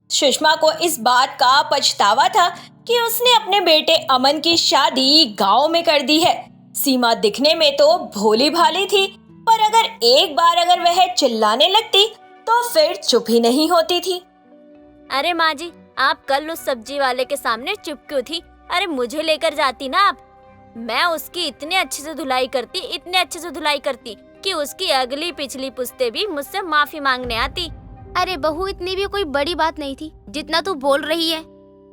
सुषमा को इस बात का पछतावा था कि उसने अपने बेटे अमन की शादी गांव में कर दी है। सीमा दिखने में तो भोली भाली थी, पर अगर वह चिल्लाने लगती तो फिर चुप ही नहीं होती थी। अरे माँ जी, आप कल उस सब्जी वाले के सामने चुप क्यों थी? अरे मुझे लेकर जाती ना आप। मैं उसकी इतने अच्छे से धुलाई करती कि उसकी अगली पिछली पुश्ते भी मुझसे माफी मांगने आती। अरे बहू, इतनी भी कोई बड़ी बात नहीं थी जितना तू बोल रही है।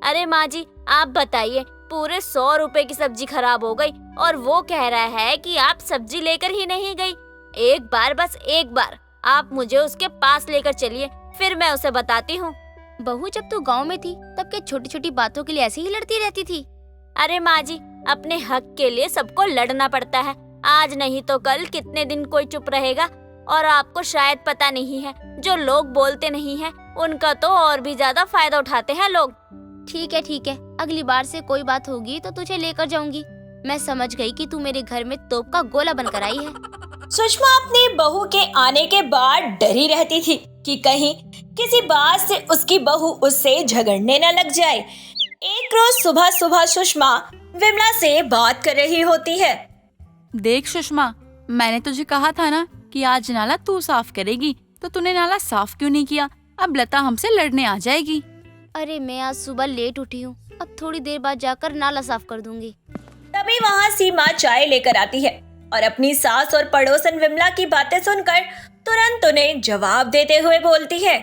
अरे माँ जी, आप बताइए, पूरे 100 रुपए की सब्जी खराब हो गई और वो कह रहा है कि आप सब्जी लेकर ही नहीं गई। बस एक बार आप मुझे उसके पास लेकर चलिए, फिर मैं उसे बताती हूँ। बहू, जब तू गांव में थी तब क्या छोटी छोटी बातों के लिए ऐसे ही लड़ती रहती थी? अरे माँ जी, अपने हक के लिए सबको लड़ना पड़ता है। आज नहीं तो कल कितने दिन कोई चुप रहेगा। और आपको शायद पता नहीं है, जो लोग बोलते नहीं हैं, उनका तो और भी ज्यादा फायदा उठाते हैं लोग। ठीक है, अगली बार से कोई बात होगी तो तुझे लेकर जाऊंगी। मैं समझ गई कि तू मेरे घर में तोप का गोला बनकर आई है। सुषमा अपनी बहू के आने के बाद डरी रहती थी कि कहीं किसी बात से उसकी बहू उससे झगड़ने न लग जाए। एक रोज सुबह सुबह सुषमा विमला से बात कर रही होती है। देख सुषमा, मैंने तुझे कहा था ना कि आज नाला तू साफ करेगी, तो तूने नाला साफ क्यों नहीं किया? अब लता हमसे लड़ने आ जाएगी। अरे मैं आज सुबह लेट उठी हूँ, अब थोड़ी देर बाद जाकर नाला साफ कर दूंगी। तभी वहाँ सीमा चाय लेकर आती है और अपनी सास और पड़ोसन विमला की बातें सुनकर तुरंत उन्हें जवाब देते हुए बोलती है।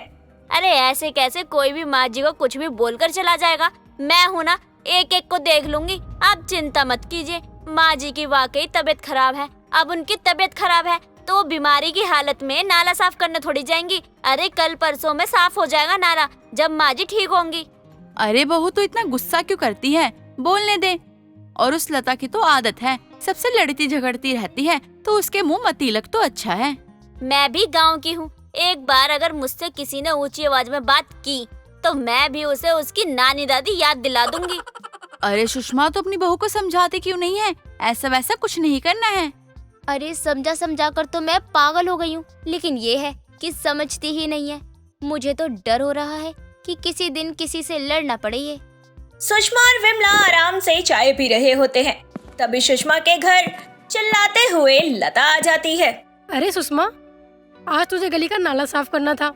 अरे ऐसे कैसे कोई भी माँ जी को कुछ भी बोलकर चला जाएगा? मैं हूँ ना, एक एक को देख लूंगी। आप चिंता मत कीजिए। माँ जी की वाकई तबीयत खराब है। अब उनकी तबीयत खराब है तो वो बीमारी की हालत में नाला साफ करने थोड़ी जाएंगी। अरे कल परसों में साफ हो जाएगा नाला, जब माँ जी ठीक होंगी। अरे बहू, तू इतना गुस्सा क्यों करती है? बोलने दे। और उस लता की तो आदत है, सबसे लड़ती झगड़ती रहती है, तो उसके मुंह मत तिलक तो अच्छा है। मैं भी गांव की हूँ। एक बार अगर मुझसे किसी ने ऊंची आवाज में बात की तो मैं भी उसे उसकी नानी दादी याद दिला दूंगी। अरे सुषमा, तो अपनी बहू को समझाते क्यों नहीं है? ऐसा वैसा कुछ नहीं करना है। अरे समझा कर तो मैं पागल हो गई हूँ, लेकिन ये है कि समझती ही नहीं है। मुझे तो डर हो रहा है कि किसी दिन किसी से लड़ना पड़े ये। सुषमा और विमला आराम से चाय पी रहे होते हैं। तभी सुषमा के घर चिल्लाते हुए लता आ जाती है। अरे सुषमा, आज तुझे गली का नाला साफ करना था,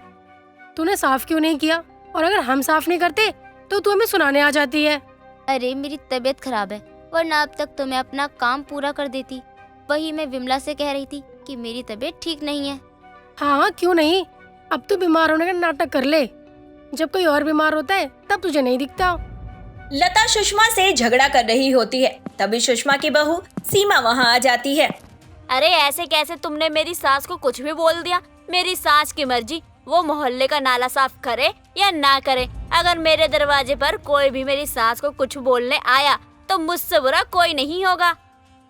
तूने साफ क्यों नहीं किया? और अगर हम साफ नहीं करते तो तू हमें सुनाने आ जाती है। अरे मेरी तबीयत खराब है, वरना अब तक तो मैं अपना काम पूरा कर देती। वही मैं विमला से कह रही थी कि मेरी तबीयत ठीक नहीं है। हाँ, क्यों नहीं? अब तू बीमार होने का नाटक कर ले। जब कोई और बीमार होता है तब तुझे नहीं दिखता। लता सुषमा से झगड़ा कर रही होती है। तभी सुषमा की बहू सीमा वहाँ आ जाती है। अरे ऐसे कैसे तुमने मेरी सास को कुछ भी बोल दिया? मेरी सास की मर्जी, वो मोहल्ले का नाला साफ करे या ना करे। अगर मेरे दरवाजे पर कोई भी मेरी सास को कुछ बोलने आया तो मुझसे बुरा कोई नहीं होगा।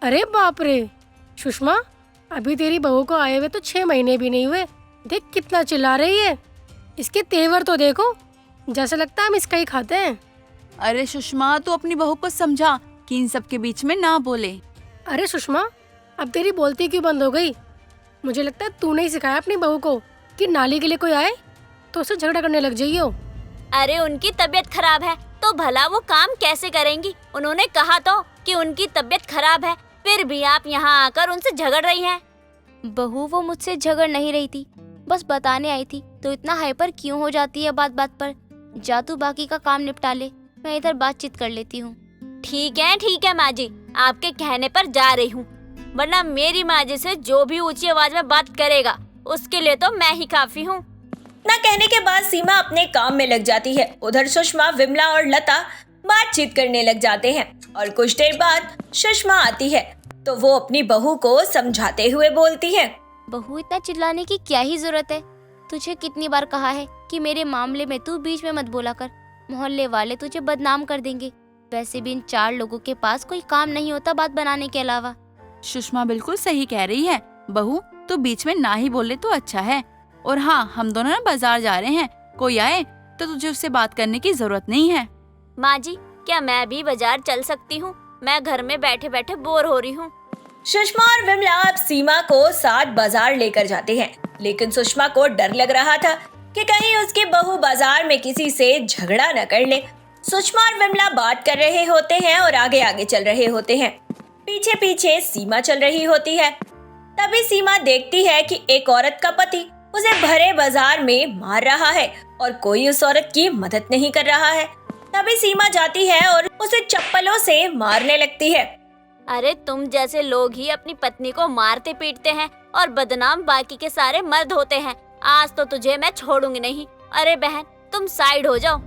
अरे बाप रे सुषमा, अभी तेरी बहू को आए हुए तो 6 महीने भी नहीं हुए। देख कितना चिल्ला रही है। इसके तेवर तो देखो, जैसे लगता है हम इसका ही खाते हैं। अरे सुषमा, तू अपनी बहू को समझा कि इन सब के बीच में ना बोले। अरे सुषमा, अब तेरी बोलती क्यों बंद हो गई? मुझे लगता है तूने ही सिखाया अपनी बहू को कि नाली के लिए कोई आए तो उससे झगड़ा करने लग जाइयो। अरे उनकी तबीयत खराब है तो भला वो काम कैसे करेंगी? उन्होंने कहा तो कि उनकी तबीयत खराब है, फिर भी आप यहाँ आकर उनसे झगड़ रही हैं। बहू, वो मुझसे झगड़ नहीं रही थी, बस बताने आई थी। तो इतना हाइपर क्यों हो जाती है बात बात पर? जा तू बाकी का काम निपटा ले, मैं इधर बातचीत कर लेती हूँ। ठीक है माँ जी, आपके कहने पर जा रही हूँ, वरना मेरी माँ जी से जो भी ऊंची आवाज में बात करेगा उसके लिए तो मैं ही काफी हूँ। ना कहने के बाद सीमा अपने काम में लग जाती है। उधर सुषमा, विमला और लता बातचीत करने लग जाते हैं और कुछ देर बाद सुषमा आती है तो वो अपनी बहू को समझाते हुए बोलती है। बहू, इतना चिल्लाने की क्या ही जरूरत है? तुझे कितनी बार कहा है कि मेरे मामले में तू बीच में मत बोला कर, मोहल्ले वाले तुझे बदनाम कर देंगे। वैसे भी इन 4 लोगों के पास कोई काम नहीं होता बात बनाने के अलावा। सुषमा बिल्कुल सही कह रही है। बहू, तो बीच में ना ही बोले तो अच्छा है। और हाँ, हम दोनों ना बाजार जा रहे हैं, कोई आए तो तुझे उससे बात करने की जरूरत नहीं है। माँ जी, क्या मैं भी बाजार चल सकती हूँ? मैं घर में बैठे बैठे बोर हो रही हूँ। सुषमा और विमला अब सीमा को साथ बाजार लेकर जाते हैं, लेकिन सुषमा को डर लग रहा था कि कहीं उसकी बहू बाजार में किसी से झगड़ा न कर ले। सुषमा और विमला बात कर रहे होते हैं और आगे आगे चल रहे होते हैं। पीछे पीछे सीमा चल रही होती है। तभी सीमा देखती है कि एक औरत का पति उसे भरे बाजार में मार रहा है और कोई उस औरत की मदद नहीं कर रहा है। तभी सीमा जाती है और उसे चप्पलों से मारने लगती है। अरे तुम जैसे लोग ही अपनी पत्नी को मारते पीटते हैं और बदनाम बाकी के सारे मर्द होते हैं। आज तो तुझे मैं छोड़ूंगी नहीं। अरे बहन, तुम साइड हो जाओ।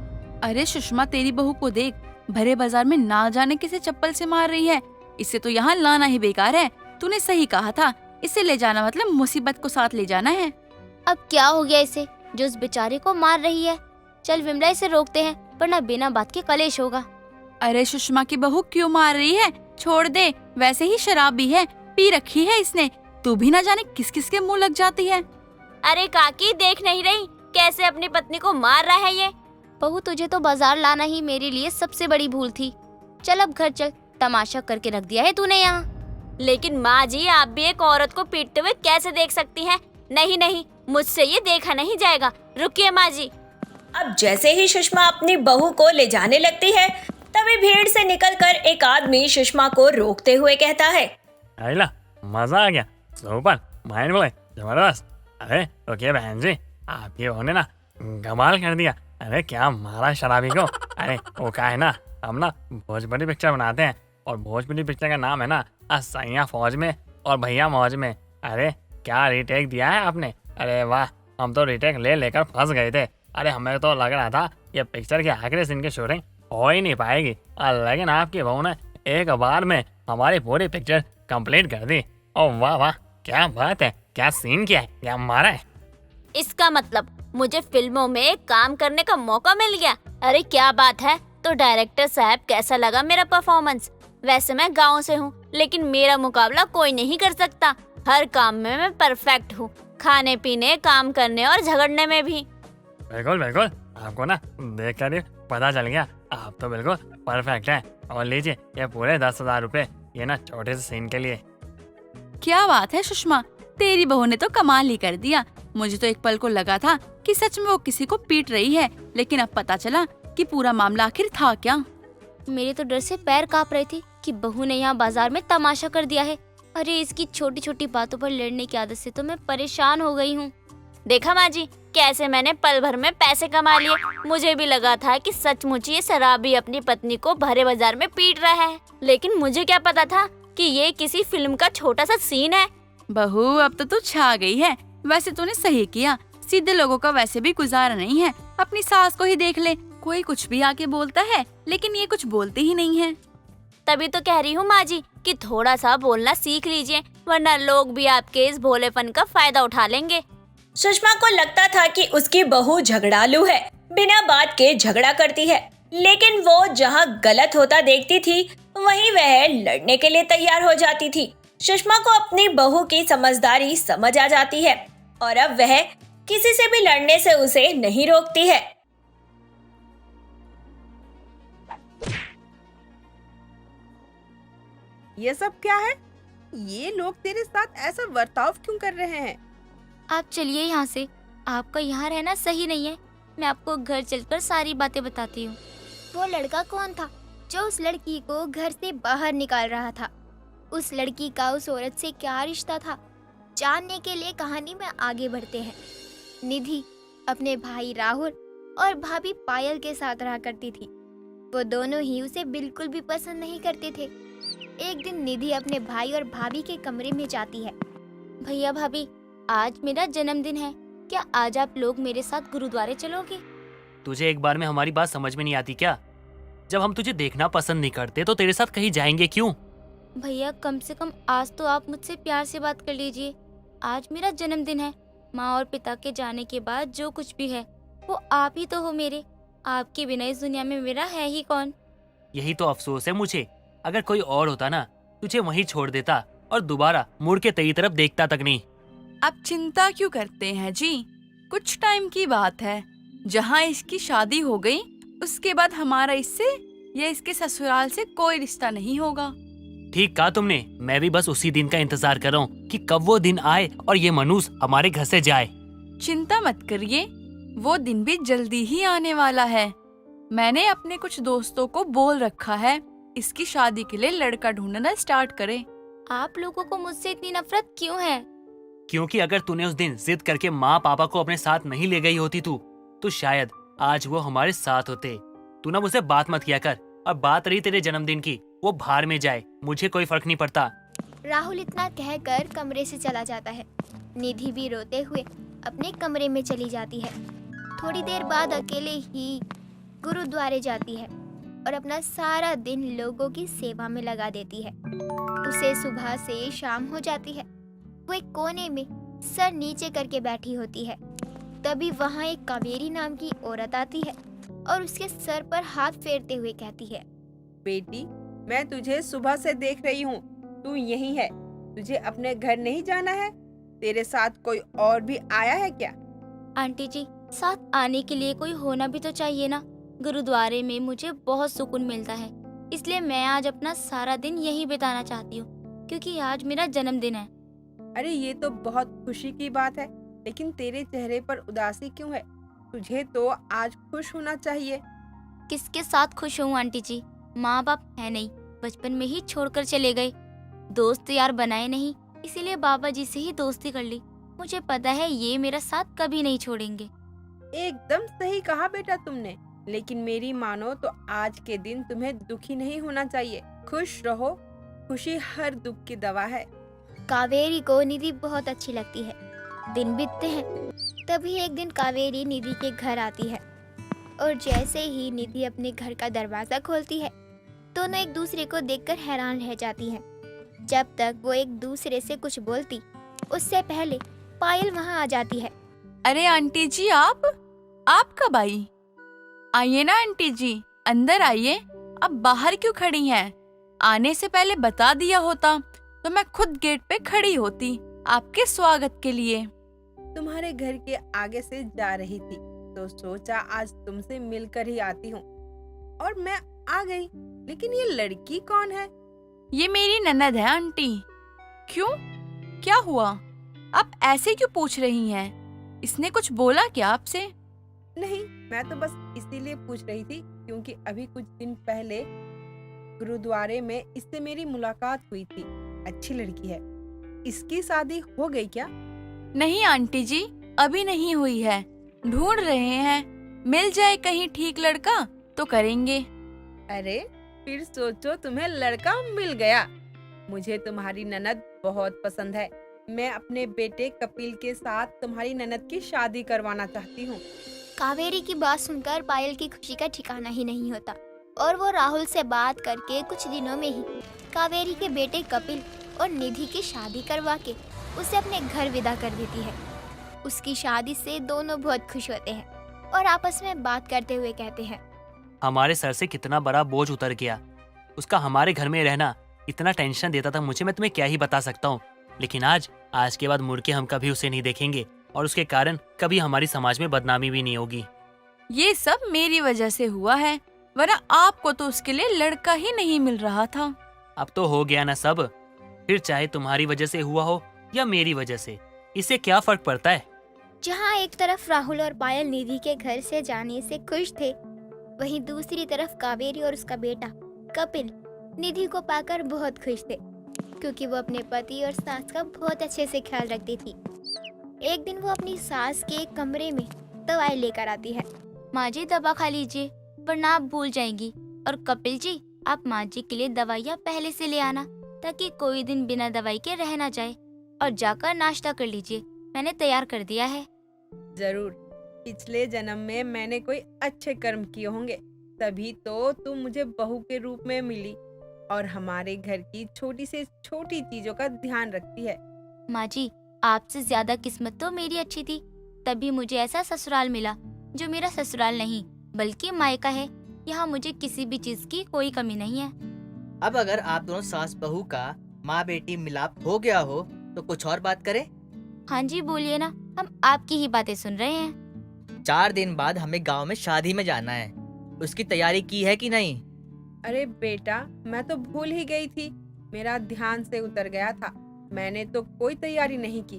अरे सुषमा, तेरी बहू को देख, भरे बाजार में ना जाने किसे चप्पल से मार रही है। इसे तो यहाँ लाना ही बेकार है। तूने सही कहा था, इसे ले जाना मतलब मुसीबत को साथ ले जाना है। अब क्या हो गया इसे जो उस बेचारे को मार रही है? चल विमला, इसे रोकते हैं, वरना बिना बात के कलेश होगा। अरे सुषमा की बहू क्यों मार रही है? छोड़ दे, वैसे ही शराब भी है, पी रखी है इसने। तू भी ना जाने किस किस के मुंह लग जाती है। अरे काकी, देख नहीं रही कैसे अपनी पत्नी को मार रहा है ये? बहू, तुझे तो बाजार लाना ही मेरे लिए सबसे बड़ी भूल थी। चल अब घर चल, तमाशा करके रख दिया है तूने यहाँ। लेकिन माँ जी, आप भी एक औरत को पीटते हुए कैसे देख सकती हैं? नहीं नहीं, मुझसे ये देखा नहीं जाएगा। रुकिए माँ जी। अब जैसे ही सुषमा अपनी बहू को ले जाने लगती है, तभी भीड़ से निकलकर एक आदमी सुषमा को रोकते हुए कहता है, आइला, मजा आ गया, सुपर, माइंड ब्लोइंग, जबरदस्त। अरे रुकिए बहन जी, आपकी बहू ने ना कमाल कर दिया। अरे क्या मारा शराबी को। अरे वो क्या है ना, हम ना भोजपुरी पिक्चर बनाते हैं और भोजपुरी पिक्चर का नाम है ना सैया फौज में और भैया मौज में। अरे क्या रीटेक दिया है आपने। अरे वाह, हम तो रीटेक ले लेकर फंस गए थे। अरे हमें तो लग रहा था ये पिक्चर के आखिरी सीन की शूटिंग हो ही नहीं पाएगी, लेकिन आपकी बहू ने एक बार में हमारी पूरी पिक्चर कंप्लीट कर दी। ओ वाह वाह, क्या बात है, क्या सीन किया है, क्या मारा है। इसका मतलब मुझे फिल्मों में काम करने का मौका मिल गया। अरे क्या बात है। तो डायरेक्टर साहब, कैसा लगा मेरा परफॉर्मेंस? वैसे मैं गांव से हूँ, लेकिन मेरा मुकाबला कोई नहीं कर सकता। हर काम में मैं परफेक्ट हूँ, खाने पीने, काम करने और झगड़ने में भी। बिल्कुल बिल्कुल, आपको ना देख कर ही पता चल गया, आप तो बिल्कुल परफेक्ट हैं। और लीजिए ये पूरे 10,000 रुपए, ये ना छोटे से सीन के लिए। क्या बात है सुषमा, तेरी बहू ने तो कमाल ही कर दिया। मुझे तो एक पल को लगा था कि सच में वो किसी को पीट रही है, लेकिन अब पता चला कि पूरा मामला आखिर था क्या। मेरे तो डर से पैर कांप रहे थे कि बहू ने यहाँ बाजार में तमाशा कर दिया है। अरे इसकी छोटी छोटी बातों पर लड़ने की आदत से तो मैं परेशान हो गई हूँ। देखा माँ जी, कैसे मैंने पल भर में पैसे कमा लिए। मुझे भी लगा था कि सचमुच ये शराबी अपनी पत्नी को भरे बाजार में पीट रहा है, लेकिन मुझे क्या पता था कि ये किसी फिल्म का छोटा सा सीन है। बहू, अब तो तू छा गई है। वैसे तूने सही किया, सीधे लोगों का वैसे भी गुजारा नहीं है। अपनी सास को ही देख ले, कोई कुछ भी आके बोलता है, लेकिन ये कुछ बोलते ही नहीं है। तभी तो कह रही हूँ माँ जी कि थोड़ा सा बोलना सीख लीजिए, वरना लोग भी आपके इस भोलेपन का फायदा उठा लेंगे। सुषमा को लगता था कि उसकी बहू झगड़ालू है, बिना बात के झगड़ा करती है, लेकिन वो जहाँ गलत होता देखती थी वहीं वह लड़ने के लिए तैयार हो जाती थी। सुषमा को अपनी बहू की समझदारी समझ आ जाती है और अब वह किसी से भी लड़ने से उसे नहीं रोकती है। ये सब क्या है? ये लोग तेरे साथ ऐसा बर्ताव क्यों कर रहे हैं? आप चलिए यहाँ से, आपका यहाँ रहना सही नहीं है। मैं आपको घर चलकर सारी बातें बताती हूँ। वो लड़का कौन था जो उस लड़की को घर से बाहर निकाल रहा था? उस लड़की का उस औरत से क्या रिश्ता था? जानने के लिए कहानी में आगे बढ़ते हैं। निधि अपने भाई राहुल और भाभी पायल के साथ रहा करती थी। वो दोनों ही उसे बिल्कुल भी पसंद नहीं करते थे। एक दिन निधि अपने भाई और भाभी के कमरे में जाती है। भैया भाभी, आज मेरा जन्मदिन है, क्या आज आप लोग मेरे साथ गुरुद्वारे चलोगे? तुझे एक बार में हमारी बात समझ में नहीं आती क्या? जब हम तुझे देखना पसंद नहीं करते तो तेरे साथ कहीं जाएंगे क्यों? भैया, कम से कम आज तो आप मुझसे प्यार से बात कर लीजिए। आज मेरा जन्मदिन है। माँ और पिता के जाने के बाद जो कुछ भी है वो आप ही तो हो मेरे। आपके बिना इस दुनिया में मेरा है ही कौन? यही तो अफसोस है मुझे। अगर कोई और होता ना, तुझे वहीं छोड़ देता और दोबारा मुड़ के तेरी तरफ देखता तक नहीं। आप चिंता क्यों करते हैं जी? कुछ टाइम की बात है। जहाँ इसकी शादी हो गई उसके बाद हमारा इससे या इसके ससुराल से कोई रिश्ता नहीं होगा। ठीक कहा तुमने। मैं भी बस उसी दिन का इंतजार कर रहा हूँ कि कब वो दिन आए और ये मनूस हमारे घर से जाए। चिंता मत करिए, वो दिन भी जल्दी ही आने वाला है। मैंने अपने कुछ दोस्तों को बोल रखा है इसकी शादी के लिए लड़का ढूंढना स्टार्ट करें। आप लोगों को मुझसे इतनी नफरत क्यों है? क्योंकि अगर तूने उस दिन जिद करके माँ पापा को अपने साथ नहीं ले गई होती तो शायद आज वो हमारे साथ होते। तू ना मुझसे बात मत किया कर। और बात रही तेरे जन्मदिन की, वो बाहर में जाए, मुझे कोई फर्क नहीं पड़ता। राहुल इतना कहकर कमरे से चला जाता है। निधि भी रोते हुए अपने कमरे में चली जाती है। थोड़ी देर बाद अकेले ही गुरुद्वारे जाती है और अपना सारा दिन लोगों की सेवा में लगा देती है। उसे सुबह से शाम हो जाती है। वो एक कोने में सर नीचे करके बैठी होती है। तभी वहाँ एक कावेरी नाम की औरत आती है और उसके सर पर हाथ फेरते हुए कहती है, बेटी, मैं तुझे सुबह से देख रही हूँ, तू यहीं है। तुझे अपने घर नहीं जाना है? तेरे साथ कोई और भी आया है क्या? आंटी जी, साथ आने के लिए कोई होना भी तो चाहिए ना। गुरुद्वारे में मुझे बहुत सुकून मिलता है, इसलिए मैं आज अपना सारा दिन यहीं बिताना चाहती हूँ, क्योंकि आज मेरा जन्मदिन है। अरे ये तो बहुत खुशी की बात है, लेकिन तेरे चेहरे पर उदासी क्यों है? तुझे तो आज खुश होना चाहिए। किसके साथ खुश हूँ आंटी जी? माँ बाप है नहीं, बचपन में ही छोड़कर चले गए। दोस्त यार बनाए नहीं, इसीलिए बाबा जी से ही दोस्ती कर ली। मुझे पता है ये मेरा साथ कभी नहीं छोड़ेंगे। एकदम सही कहा बेटा तुमने, लेकिन मेरी मानो तो आज के दिन तुम्हें दुखी नहीं होना चाहिए। खुश रहो, खुशी हर दुख की दवा है। कावेरी को निधि बहुत अच्छी लगती है। दिन बीतते हैं। तभी एक दिन कावेरी निधि के घर आती है और जैसे ही निधि अपने घर का दरवाजा खोलती है, दोनों एक दूसरे को देखकर हैरान रह जाती हैं। जब तक वो एक दूसरे से कुछ बोलती, उससे पहले पायल वहाँ आ जाती है। अरे आंटी जी, आप कब आई? आइए ना आंटी जी, अंदर आइए। अब बाहर क्यों खड़ी हैं? आने से पहले बता दिया होता तो मैं खुद गेट पे खड़ी होती आपके स्वागत के लिए। तुम्हारे घर के आगे से जा रही थी तो सोचा आज तुमसे मिलकर ही आती हूँ, और मैं आ गई। लेकिन ये लड़की कौन है? ये मेरी ननद है आंटी। क्यों, क्या हुआ? आप ऐसे क्यों पूछ रही हैं? इसने कुछ बोला क्या आपसे? नहीं, मैं तो बस इसीलिए पूछ रही थी क्योंकि अभी कुछ दिन पहले गुरुद्वारे में इससे मेरी मुलाकात हुई थी। अच्छी लड़की है। इसकी शादी हो गई क्या? नहीं आंटी जी, अभी नहीं हुई है। ढूंढ रहे हैं, मिल जाए कहीं ठीक लड़का तो करेंगे। अरे फिर सोचो तुम्हें लड़का मिल गया। मुझे तुम्हारी ननद बहुत पसंद है। मैं अपने बेटे कपिल के साथ तुम्हारी ननद की शादी करवाना चाहती हूँ। कावेरी की बात सुनकर पायल की खुशी का ठिकाना ही नहीं होता और वो राहुल से बात करके कुछ दिनों में ही कावेरी के बेटे कपिल और निधि की शादी करवा के उसे अपने घर विदा कर देती है। उसकी शादी से दोनों बहुत खुश होते हैं और आपस में बात करते हुए कहते हैं, हमारे सर से कितना बड़ा बोझ उतर गया। उसका हमारे घर में रहना इतना टेंशन देता था मुझे, मैं तुम्हें क्या ही बता सकता हूँ। लेकिन आज के बाद मुड़ के हम कभी उसे नहीं देखेंगे और उसके कारण कभी हमारी समाज में बदनामी भी नहीं होगी। ये सब मेरी वजह से हुआ है, वरना आपको तो उसके लिए लड़का ही नहीं मिल रहा था। अब तो हो गया ना सब, फिर चाहे तुम्हारी वजह से हुआ हो या मेरी वजह से, इससे क्या फर्क पड़ता है। जहाँ एक तरफ राहुल और पायल निधि के घर से जाने से खुश थे, वहीं दूसरी तरफ कावेरी और उसका बेटा कपिल निधि को पाकर बहुत खुश थे, क्योंकि वो अपने पति और सास का बहुत अच्छे से ख्याल रखती थी। एक दिन वो अपनी सास के कमरे में दवाई लेकर आती है। माँ जी, दवा खा लीजिए वरना आप भूल जाएंगी। और कपिल जी, आप माँ जी के लिए दवाइयाँ पहले से ले आना ताकि कोई दिन बिना दवाई के रह ना जाए। और जाकर नाश्ता कर लीजिए, मैंने तैयार कर दिया है। जरूर, पिछले जन्म में मैंने कोई अच्छे कर्म किए होंगे, तभी तो तुम मुझे बहू के रूप में मिली और हमारे घर की छोटी से छोटी चीजों का ध्यान रखती है। माँ जी, आपसे ज्यादा किस्मत तो मेरी अच्छी थी, तभी मुझे ऐसा ससुराल मिला जो मेरा ससुराल नहीं बल्कि मायका है। यहाँ मुझे किसी भी चीज की कोई कमी नहीं है। अब अगर आप दोनों सास बहू का माँ बेटी मिलाप हो गया हो तो कुछ और बात करें। हाँ जी, बोलिए ना, हम आपकी ही बातें सुन रहे हैं। 4 दिन बाद हमें गांव में शादी में जाना है, उसकी तैयारी की है कि नहीं? अरे बेटा, मैं तो भूल ही गई थी, मेरा ध्यान से उतर गया था। मैंने तो कोई तैयारी नहीं की।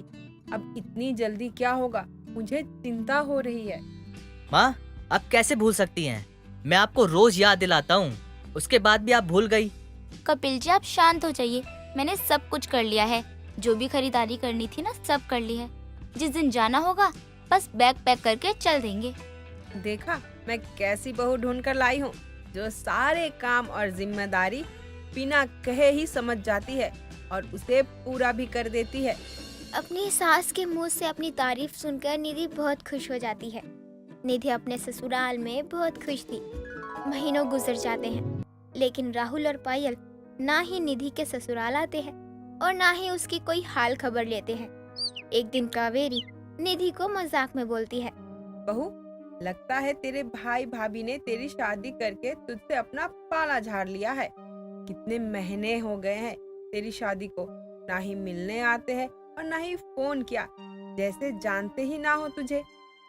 अब इतनी जल्दी क्या होगा, मुझे चिंता हो रही है। माँ, आप कैसे भूल सकती हैं? मैं आपको रोज याद दिलाता हूँ, उसके बाद भी आप भूल गई। कपिल जी आप शांत हो जाइए, मैंने सब कुछ कर लिया है, जो भी खरीदारी करनी थी ना सब कर ली है। जिस दिन जाना होगा बस बैग पैक करके चल देंगे। देखा मैं कैसी बहू ढूंढ कर लाई हूँ, जो सारे काम और जिम्मेदारी बिना कहे ही समझ जाती है और उसे पूरा भी कर देती है। अपनी सास के मुंह से अपनी तारीफ सुनकर निधि बहुत खुश हो जाती है। निधि अपने ससुराल में बहुत खुश थी। महीनों गुजर जाते हैं, लेकिन राहुल और पायल ना ही निधि के ससुराल आते हैं और ना ही उसकी कोई हाल खबर लेते हैं। एक दिन कावेरी निधि को मजाक में बोलती है, बहू, लगता है तेरे भाई भाभी ने तेरी शादी करके तुझसे अपना पाला झाड़ लिया है। कितने महीने हो गए हैं तेरी शादी को, ना ही मिलने आते हैं और ना ही फोन किया, जैसे जानते ही ना हो तुझे।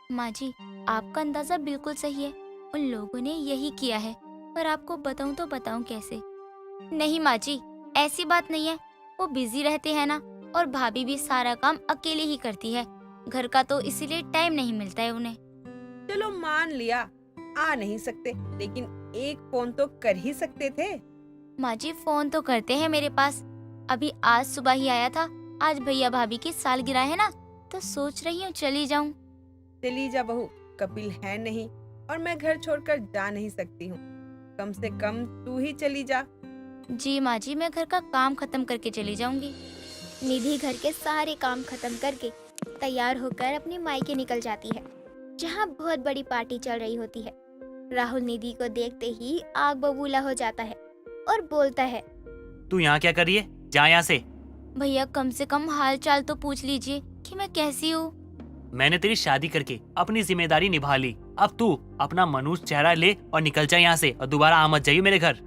माँ जी आपका अंदाजा बिल्कुल सही है, उन लोगों ने यही किया है, पर आपको बताऊं तो बताऊं कैसे। नहीं माँ जी ऐसी बात नहीं है, वो बिजी रहते हैं ना, और भाभी भी सारा काम अकेले ही करती है, घर का तो इसीलिए टाइम नहीं मिलता है उन्हें। चलो मान लिया आ नहीं सकते, लेकिन एक फोन तो कर ही सकते थे। माँ जी फोन तो करते हैं मेरे पास, अभी आज सुबह ही आया था। आज भैया भाभी की सालगिरह है ना, तो सोच रही हूँ चली जाऊँ। चली जा बहू, कपिल है नहीं और मैं घर छोड़कर जा नहीं सकती हूँ। कम से कम तू ही चली जा। जी माँ जी मैं घर का काम खत्म करके चली जाऊंगी। निधि घर के सारे काम खत्म करके तैयार होकर अपने मायके निकल जाती है, जहाँ बहुत बड़ी पार्टी चल रही होती है। राहुल निधि को देखते ही आग बबूला हो जाता है और बोलता है, तू यहाँ क्या कर रही है? जा यहाँ से। भैया कम से कम हाल चाल तो पूछ लीजिए कि मैं कैसी हूँ। मैंने तेरी शादी करके अपनी जिम्मेदारी निभा ली, अब तू अपना मनुष्य चेहरा ले और निकल जा यहाँ से, और दोबारा आ मत जाइए मेरे घर।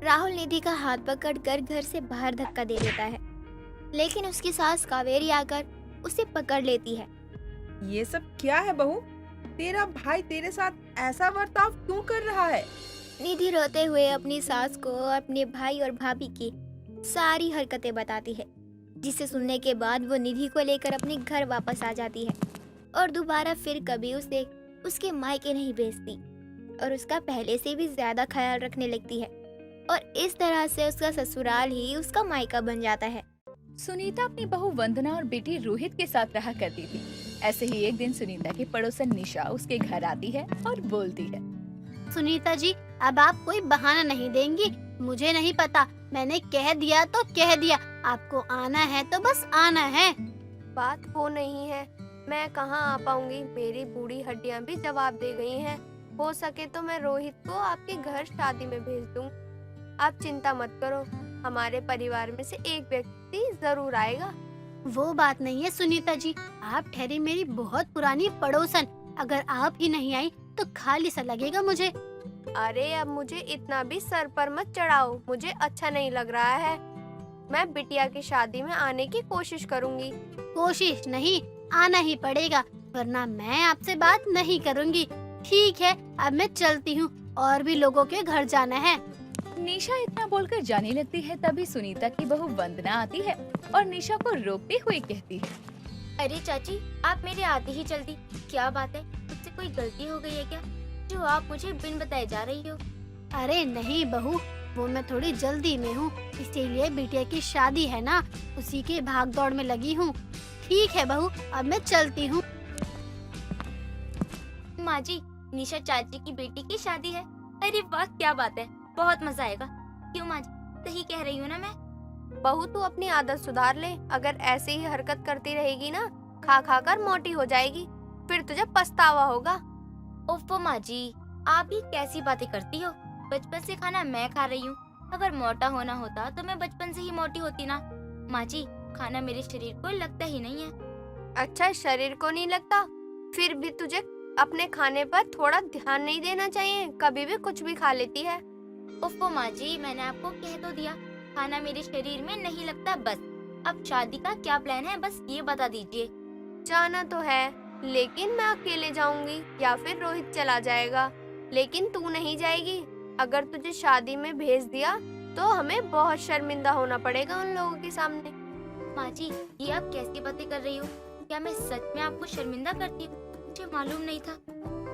राहुल निधि का हाथ पकड़कर घर से बाहर धक्का दे देता है, लेकिन उसकी सास कावेरी आकर उसे पकड़ लेती है। ये सब क्या है बहू? तेरा भाई तेरे साथ ऐसा बर्ताव क्यों कर रहा है? निधि रोते हुए अपनी सास को अपने भाई और भाभी की सारी हरकतें बताती है, जिसे सुनने के बाद वो निधि को लेकर अपने घर वापस आ जाती है और दोबारा फिर कभी उसे उसके मायके नहीं भेजती और उसका पहले से भी ज्यादा ख्याल रखने लगती है, और इस तरह से उसका ससुराल ही उसका मायका बन जाता है। सुनीता अपनी बहू वंदना और बेटी रोहित के साथ रहा करती थी। ऐसे ही एक दिन सुनीता की पड़ोसन निशा उसके घर आती है और बोलती है, सुनीता जी, अब आप कोई बहाना नहीं देंगी। मुझे नहीं पता, मैंने कह दिया तो कह दिया, आपको आना है तो बस आना है। बात वो नहीं है, मैं कहाँ आ पाऊंगी, मेरी बूढ़ी हड्डियां भी जवाब दे गई हैं। हो सके तो मैं रोहित को आपके घर शादी में भेज दूं। आप चिंता मत करो, हमारे परिवार में से एक व्यक्ति जरूर आएगा। वो बात नहीं है सुनीता जी, आप ठहरी मेरी बहुत पुरानी पड़ोसन, अगर आप ही नहीं आई तो खाली सा लगेगा मुझे। अरे अब मुझे इतना भी सर पर मत चढ़ाओ, मुझे अच्छा नहीं लग रहा है। मैं बिटिया की शादी में आने की कोशिश करूंगी। कोशिश नहीं, आना ही पड़ेगा, वरना मैं आपसे बात नहीं करूंगी। ठीक है, अब मैं चलती हूँ, और भी लोगों के घर जाना है। निशा इतना बोलकर जाने लगती है, तभी सुनीता की बहू वंदना आती है और निशा को रोकते हुए कहती है, अरे चाची आप मेरे आते ही चलती, क्या बात है, मुझसे कोई गलती हो गई है क्या, जो आप मुझे बिन बताए जा रही हो? अरे नहीं बहू, वो मैं थोड़ी जल्दी में हूँ, इसीलिए बिटिया की शादी है ना, उसी के भाग दौड़ में लगी हूँ। ठीक है बहू, अब मैं चलती हूँ। माँ जी निशा चाची की बेटी की शादी है, अरे वाह क्या बात है, बहुत मजा आएगा। क्यों माँ जी, सही कह रही हूँ ना मैं? बहू तू अपनी आदत सुधार ले, अगर ऐसे ही हरकत करती रहेगी ना, खा खा कर मोटी हो जाएगी, फिर तुझे पछतावा होगा। ओफो माँ जी, आप ही कैसी बातें करती हो, बचपन से खाना मैं खा रही हूँ, अगर मोटा होना होता तो मैं बचपन से ही मोटी होती ना। माँ जी खाना मेरे शरीर को लगता ही नहीं है। अच्छा शरीर को नहीं लगता, फिर भी तुझे अपने खाने पर थोड़ा ध्यान नहीं देना चाहिए, कभी भी कुछ भी खा लेती है। ओफो माँ जी, मैंने आपको कह तो दिया खाना मेरे शरीर में नहीं लगता, बस अब शादी का क्या प्लान है बस ये बता दीजिए। जाना तो है, लेकिन मैं अकेले जाऊंगी या फिर रोहित चला जाएगा, लेकिन तू नहीं जाएगी। अगर तुझे शादी में भेज दिया तो हमें बहुत शर्मिंदा होना पड़ेगा उन लोगों के सामने। माँ जी ये आप कैसी बातें कर रही हो, क्या मैं सच में आपको शर्मिंदा करती हूँ? मुझे मालूम नहीं था।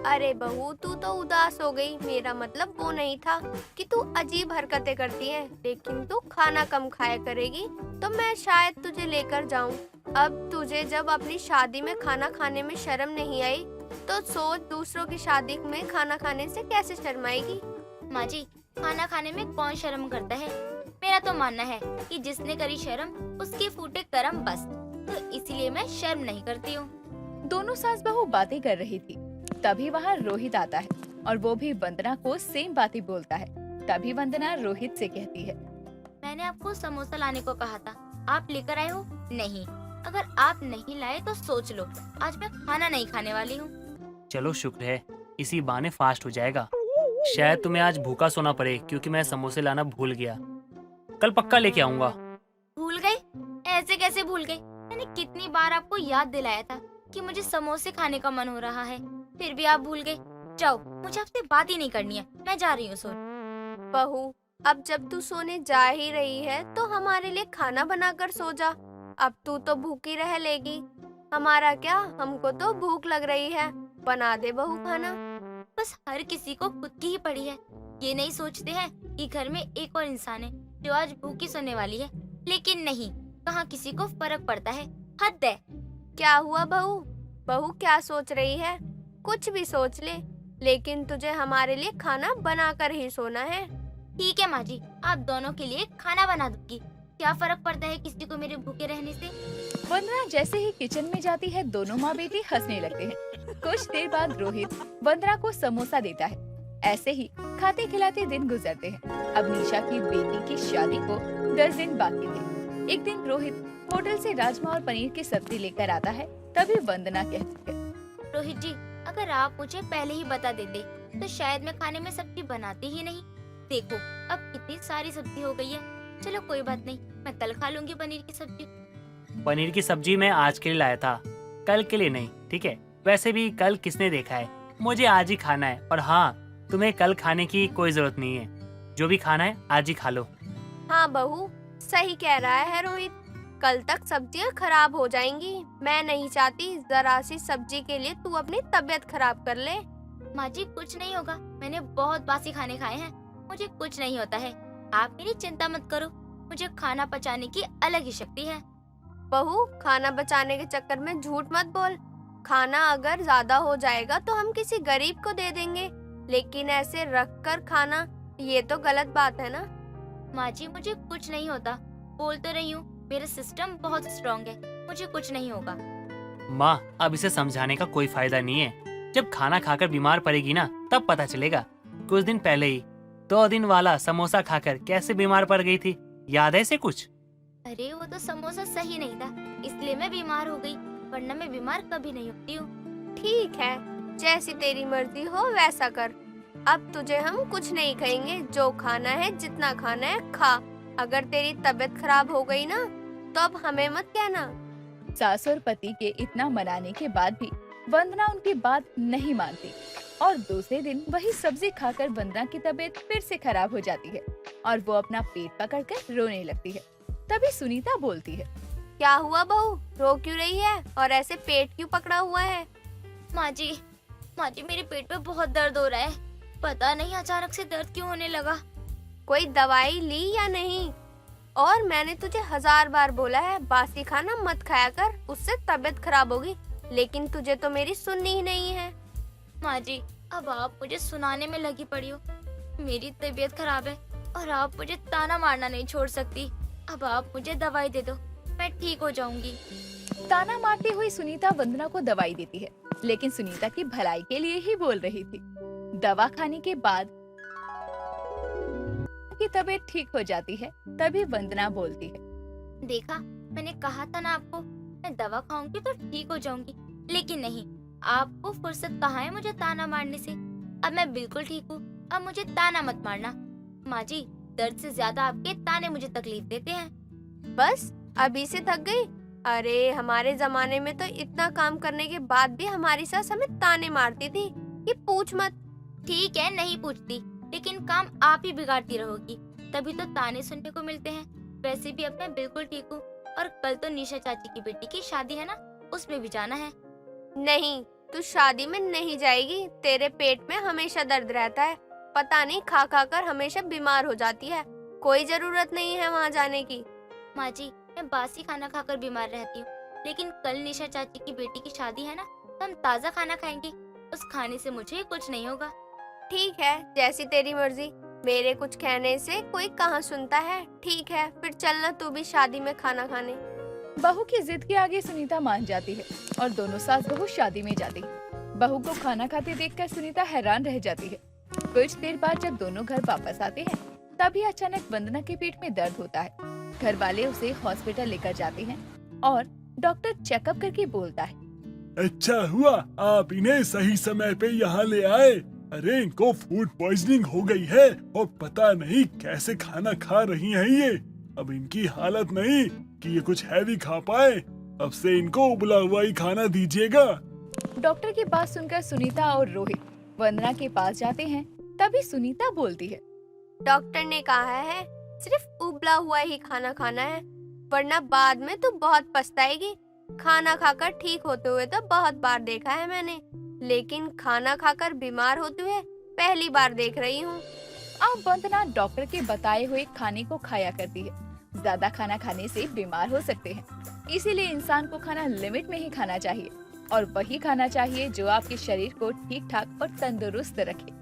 अरे बहू, तू तो उदास हो गई। मेरा मतलब वो नहीं था कि तू अजीब हरकतें करती है, लेकिन तू खाना कम खाया करेगी तो मैं शायद तुझे लेकर जाऊं। अब तुझे जब अपनी शादी में खाना खाने में शर्म नहीं आई तो सोच दूसरों की शादी में खाना खाने से कैसे शर्माएगी। माँ जी, खाना खाने में कौन शर्म करता है? मेरा तो मानना है कि जिसने करी शर्म उसके फूटे करम बस, तो इसलिए मैं शर्म नहीं करती हूँ। दोनों सास बहू बातें कर रही थी। तभी वहाँ रोहित आता है और वो भी वंदना को सेम बातें बोलता है। तभी वंदना रोहित से कहती है, मैंने आपको समोसा लाने को कहा था, आप लेकर आए हो? नहीं। अगर आप नहीं लाए तो सोच लो, आज मैं खाना नहीं खाने वाली हूँ। चलो शुक्र है, इसी बहाने फास्ट हो जाएगा। शायद तुम्हें आज भूखा सोना पड़े क्योंकि मैं समोसे लाना भूल गया। कल पक्का लेके आऊंगा। भूल गए? ऐसे कैसे भूल गए? मैंने कितनी बार आपको याद दिलाया था कि मुझे समोसे खाने का मन हो रहा है, फिर भी आप भूल गए। जाओ, मुझे आपसे बात ही नहीं करनी है, मैं जा रही हूँ सोने। बहू, अब जब तू सोने जा ही रही है तो हमारे लिए खाना बनाकर सो जा। अब तू तो भूखी रह लेगी, हमारा क्या, हमको तो भूख लग रही है। बना दे बहू खाना। बस हर किसी को खुद की ही पड़ी है। ये नहीं सोचते हैं कि घर में एक और इंसान है जो आज भूखी सोने वाली है। लेकिन नहीं, कहाँ किसी को फर्क पड़ता है। हद है। क्या हुआ बहू? बहू क्या सोच रही है? कुछ भी सोच ले, लेकिन तुझे हमारे लिए खाना बनाकर ही सोना है। ठीक है माँ जी, आप दोनों के लिए खाना बना दूंगी। क्या फर्क पड़ता है किसी को मेरे भूखे रहने से। वंदना जैसे ही किचन में जाती है, दोनों माँ बेटी हंसने लगते हैं। कुछ देर बाद रोहित वंदना को समोसा देता है। ऐसे ही खाते खिलाते दिन गुजरते हैं। अब निशा की बेटी की शादी को 10 दिन बाकी थे। एक दिन रोहित होटल से राजमा और पनीर की सब्जी लेकर आता है। तभी वंदना कहती है, रोहित जी, अगर आप मुझे पहले ही बता देते तो शायद मैं खाने में सब्जी बनाती ही नहीं। देखो, अब कितनी सारी सब्जी हो गई है। चलो कोई बात नहीं, मैं कल खा लूंगी पनीर की सब्जी। पनीर की सब्जी मैं आज के लिए लाया था, कल के लिए नहीं, ठीक है? वैसे भी कल किसने देखा है, मुझे आज ही खाना है। और हाँ, तुम्हें कल खाने की कोई जरूरत नहीं है, जो भी खाना है आज ही खा लो। हाँ बहू, सही कह रहा है रोहित, कल तक सब्जियाँ खराब हो जाएंगी। मैं नहीं चाहती जरा सी सब्जी के लिए तू अपनी तबीयत खराब कर ले। माँ जी, कुछ नहीं होगा, मैंने बहुत बासी खाने खाए हैं, मुझे कुछ नहीं होता है। आप मेरी चिंता मत करो, मुझे खाना पचाने की अलग ही शक्ति है। बहू, खाना बचाने के चक्कर में झूठ मत बोल। खाना अगर ज्यादा हो जाएगा तो हम किसी गरीब को दे देंगे, लेकिन ऐसे रख कर खाना, ये तो गलत बात है ना। माँ जी, मुझे कुछ नहीं होता, बोल तो रही हूँ, मेरा सिस्टम बहुत स्ट्रॉन्ग है, मुझे कुछ नहीं होगा। माँ, अब इसे समझाने का कोई फायदा नहीं है। जब खाना खाकर बीमार पड़ेगी ना, तब पता चलेगा। कुछ दिन पहले ही 2 दिन वाला समोसा खाकर कैसे बीमार पड़ गई थी, याद है इसे कुछ? अरे वो तो समोसा सही नहीं था, इसलिए मैं बीमार हो गई, वरना मैं बीमार कभी नहीं होती हूँ। ठीक है, जैसी तेरी मर्जी हो वैसा कर। अब तुझे हम कुछ नहीं कहेंगे, जो खाना है जितना खाना है खा। अगर तेरी तबीयत खराब हो गई ना तो अब हमें मत कहना। सास और पति के इतना मनाने के बाद भी वंदना उनकी बात नहीं मानती और दूसरे दिन वही सब्जी खाकर वंदना की तबीयत फिर से खराब हो जाती है और वो अपना पेट पकड़कर रोने लगती है। तभी सुनीता बोलती है, क्या हुआ बहू, रो क्यों रही है और ऐसे पेट क्यों पकड़ा हुआ है? माँ जी, मेरे पेट में बहुत दर्द हो रहा है, पता नहीं अचानक से दर्द क्यों होने लगा। कोई दवाई ली या नहीं? और मैंने तुझे 1000 बार बोला है बासी खाना मत खाया कर, उससे तबीयत खराब होगी, लेकिन तुझे तो मेरी सुननी ही नहीं है। माँ जी, अब आप मुझे सुनाने में लगी पड़ी हो। मेरी तबीयत खराब है और आप मुझे ताना मारना नहीं छोड़ सकती। अब आप मुझे दवाई दे दो, मैं ठीक हो जाऊंगी। ताना मारती हुई सुनीता वंदना को दवाई देती है, लेकिन सुनीता की भलाई के लिए ही बोल रही थी। दवा खाने के बाद की तबीयत ठीक हो जाती है। तभी वंदना बोलती है, देखा, मैंने कहा था ना आपको, मैं दवा खाऊंगी तो ठीक हो जाऊंगी, लेकिन नहीं, आपको फुर्सत कहाँ है मुझे ताना मारने से। अब मैं बिल्कुल ठीक हूँ, अब मुझे ताना मत मारना। माँ जी, दर्द से ज्यादा आपके ताने मुझे तकलीफ देते हैं। बस अभी से थक गई? अरे हमारे जमाने में तो इतना काम करने के बाद भी हमारी सास हमें ताने मारती थी कि पूछ मत। ठीक है, नहीं पूछती, लेकिन काम आप ही बिगाड़ती रहोगी, तभी तो ताने सुनने को मिलते हैं। वैसे भी अब मैं बिल्कुल ठीक हूँ और कल तो निशा चाची की बेटी की शादी है ना, उसमें भी जाना है। नहीं, तू शादी में नहीं जाएगी, तेरे पेट में हमेशा दर्द रहता है, पता नहीं खा खा कर हमेशा बीमार हो जाती है, कोई जरूरत नहीं है वहाँ जाने की। माँ जी, मैं बासी खाना खाकर बीमार रहती हूँ, लेकिन कल निशा चाची की बेटी की शादी है ना, तो हम ताज़ा खाना खाएंगे। उस खाने से मुझे कुछ नहीं होगा। ठीक है, जैसी तेरी मर्जी, मेरे कुछ कहने से कोई कहाँ सुनता है। ठीक है, फिर चलना तू भी शादी में खाना खाने। बहू की जिद के आगे सुनीता मान जाती है और दोनों सास बहू शादी में जाती है। बहू को खाना खाते देखकर सुनीता हैरान रह जाती है। कुछ देर बाद जब दोनों घर वापस आते हैं, तभी अचानक वंदना के पेट में दर्द होता है। घर वाले उसे हॉस्पिटल लेकर जाते हैं और डॉक्टर चेकअप करके बोलता है, अच्छा हुआ आप इन्हें सही समय पे यहाँ ले आए। अरे इनको फूड पॉइजनिंग हो गई है और पता नहीं कैसे खाना खा रही हैं ये। अब इनकी हालत नहीं कि ये कुछ हैवी खा पाए। अब से इनको उबला हुआ ही खाना दीजिएगा। डॉक्टर की बात सुनकर सुनीता और रोहित वंदना के पास जाते हैं। तभी सुनीता बोलती है, डॉक्टर ने कहा है सिर्फ उबला हुआ ही खाना खाना है, वरना बाद में तू बहुत पछताएगी। खाना खाकर ठीक होते हुए तो बहुत बार देखा है मैंने, लेकिन खाना खाकर बीमार होते हुए पहली बार देख रही हूँ। अब वंदना डॉक्टर के बताए हुए खाने को खाया करती है। ज्यादा खाना खाने से बीमार हो सकते हैं, इसीलिए इंसान को खाना लिमिट में ही खाना चाहिए और वही खाना चाहिए जो आपके शरीर को ठीक ठाक और तंदुरुस्त रखे।